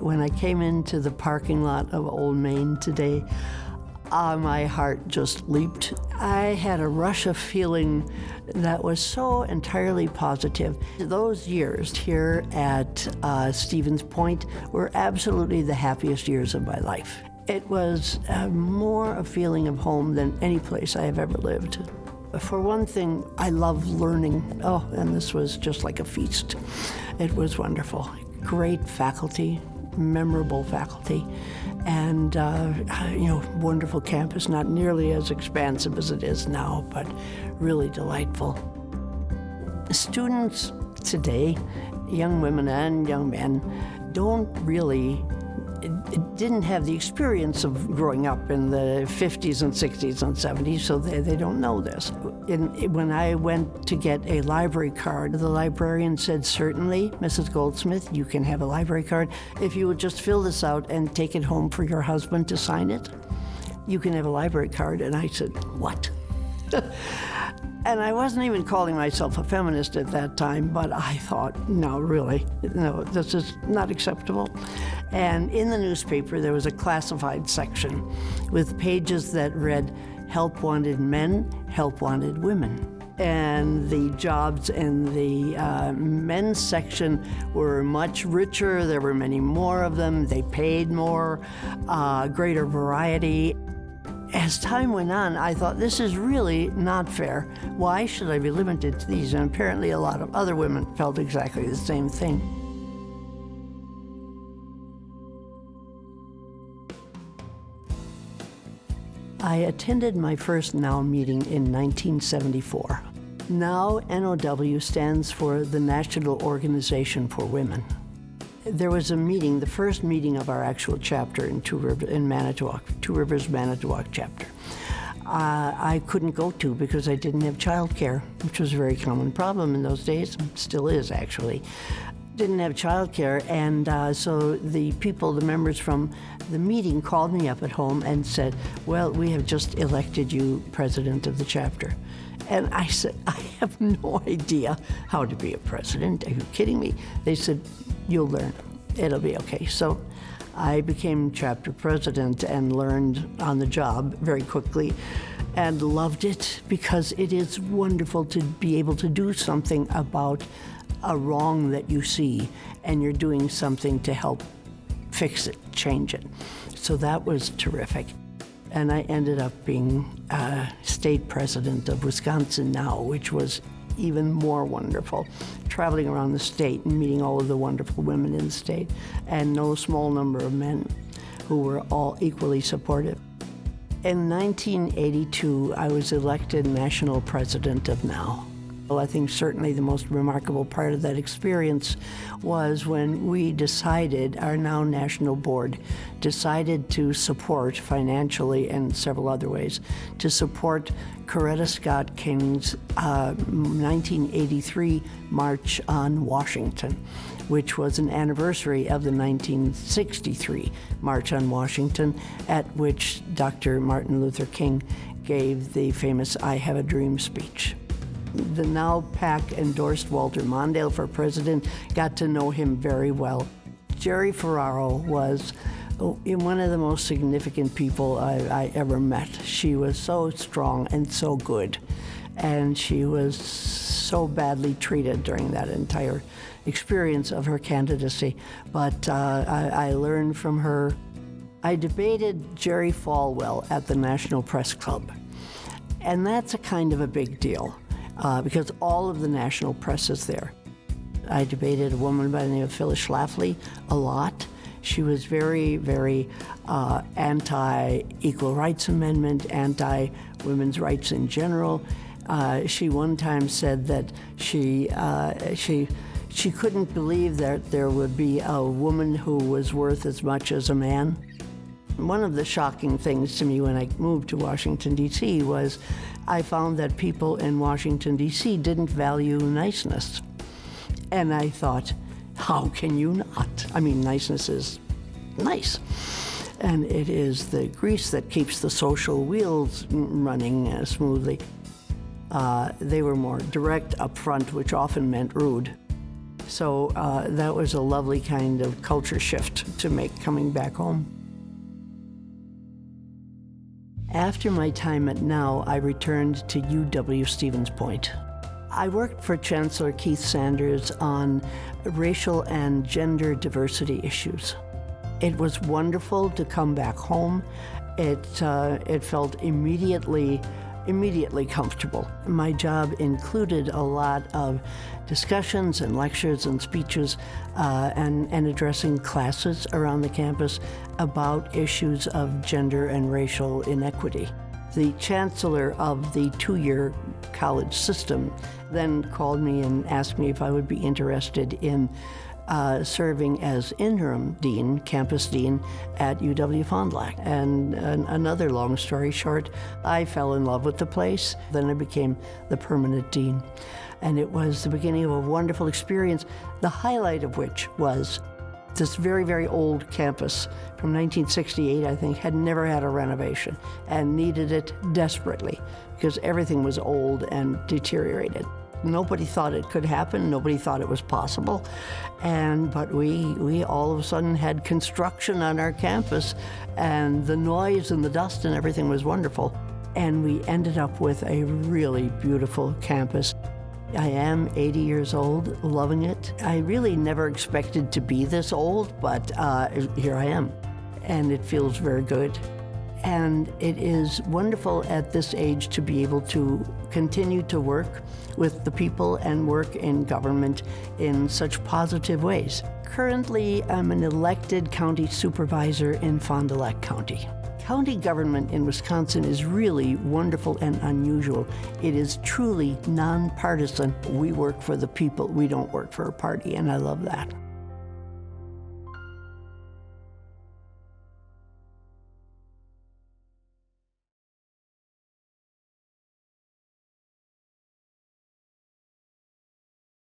When I came into the parking lot of Old Main today, my heart just leaped. I had a rush of feeling that was so entirely positive. Those years here at Stevens Point were absolutely the happiest years of my life. It was more a feeling of home than any place I have ever lived. For one thing, I love learning. Oh, and this was just like a feast. It was wonderful. Great faculty, memorable faculty, and wonderful campus, not nearly as expansive as it is now, but really delightful. Students today, young women and young men, didn't have the experience of growing up in the 50s and 60s and 70s, so they don't know this. When I went to get a library card, the librarian said, "Certainly, Mrs. Goldsmith, you can have a library card. If you would just fill this out and take it home for your husband to sign it, you can have a library card." And I said, "What?" And I wasn't even calling myself a feminist at that time, but I thought, no, really, no, this is not acceptable. And in the newspaper, there was a classified section with pages that read, "Help wanted men, help wanted women." And the jobs in the men's section were much richer. There were many more of them. They paid more, greater variety. As time went on, I thought, this is really not fair. Why should I be limited to these? And apparently a lot of other women felt exactly the same thing. I attended my first NOW meeting in 1974. NOW, N-O-W, stands for the National Organization for Women. There was a meeting, the first meeting of our actual chapter in Two Rivers, Manitowoc chapter. I couldn't go to because I didn't have childcare, which was a very common problem in those days, still is actually. Didn't have childcare, and so the members from the meeting called me up at home and said, "Well, we have just elected you president of the chapter." And I said, "I have no idea how to be a president. Are you kidding me?" They said, "You'll learn. It'll be okay." So I became chapter president and learned on the job very quickly and loved it because it is wonderful to be able to do something about a wrong that you see, and you're doing something to help fix it, change it. So that was terrific. And I ended up being state president of Wisconsin now, which was even more wonderful, traveling around the state and meeting all of the wonderful women in the state, and no small number of men who were all equally supportive. In 1982, I was elected national president of NOW. Well, I think certainly the most remarkable part of that experience was when we decided, our NOW National Board decided to support financially and several other ways, to support Coretta Scott King's 1983 March on Washington, which was an anniversary of the 1963 March on Washington, at which Dr. Martin Luther King gave the famous "I Have a Dream" speech. The NOW PAC endorsed Walter Mondale for president, got to know him very well. Jerry Ferraro was one of the most significant people I ever met. She was so strong and so good, and she was so badly treated during that entire experience of her candidacy. But I learned from her. I debated Jerry Falwell at the National Press Club, and that's a kind of a big deal. Because all of the national press is there. I debated a woman by the name of Phyllis Schlafly a lot. She was very, very anti-Equal Rights Amendment, anti-women's rights in general. She one time said that she couldn't believe that there would be a woman who was worth as much as a man. One of the shocking things to me when I moved to Washington, D.C. was I found that people in Washington, D.C. didn't value niceness. And I thought, how can you not? I mean, niceness is nice. And it is the grease that keeps the social wheels running smoothly. They were more direct, upfront, which often meant rude. So that was a lovely kind of culture shift to make coming back home. After my time at Now, I returned to UW-Stevens Point. I worked for Chancellor Keith Sanders on racial and gender diversity issues. It was wonderful to come back home. It felt immediately comfortable. My job included a lot of discussions and lectures and speeches and addressing classes around the campus about issues of gender and racial inequity. The chancellor of the two-year college system then called me and asked me if I would be interested in serving as interim dean, campus dean at UW-Fond du Lac. And another long story short, I fell in love with the place. Then I became the permanent dean. And it was the beginning of a wonderful experience, the highlight of which was this very, very old campus from 1968, I think, had never had a renovation and needed it desperately because everything was old and deteriorated. Nobody thought it could happen. Nobody thought it was possible. But we all of a sudden had construction on our campus, and the noise and the dust and everything was wonderful. And we ended up with a really beautiful campus. I am 80 years old, loving it. I really never expected to be this old, but here I am. And it feels very good. And it is wonderful at this age to be able to continue to work with the people and work in government in such positive ways. Currently, I'm an elected county supervisor in Fond du Lac County. County government in Wisconsin is really wonderful and unusual. It is truly nonpartisan. We work for the people. We don't work for a party, and I love that.